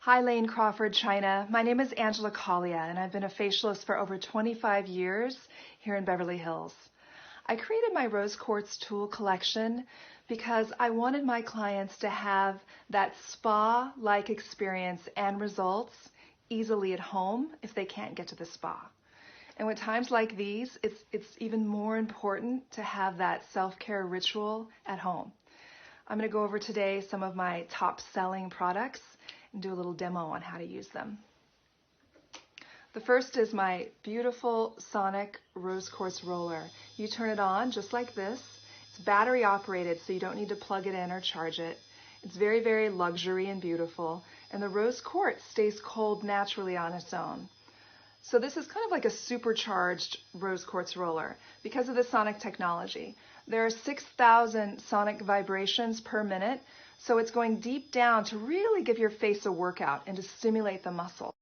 Hi, Lane, Crawford, China. My name is Angela Caglia, and I've been a facialist for over 25 years here in Beverly Hills. I created my rose quartz tool collection because I wanted my clients to have that spa-like experience and results easily at home if they can't get to the spa. And with times like these, it's even more important to have that self-care ritual at home. I'm going to go over today some of my top selling products and do a little demo on how to use them. The first is my beautiful sonic rose quartz roller. You turn it on just like this. It's battery operated, so you don't need to plug it in or charge it. It's very, very luxury and beautiful, and the rose quartz stays cold naturally on its own. So this is kind of like a supercharged rose quartz roller because of the sonic technology. There are 6,000 sonic vibrations per minute, so it's going deep down to really give your face a workout and to stimulate the muscle.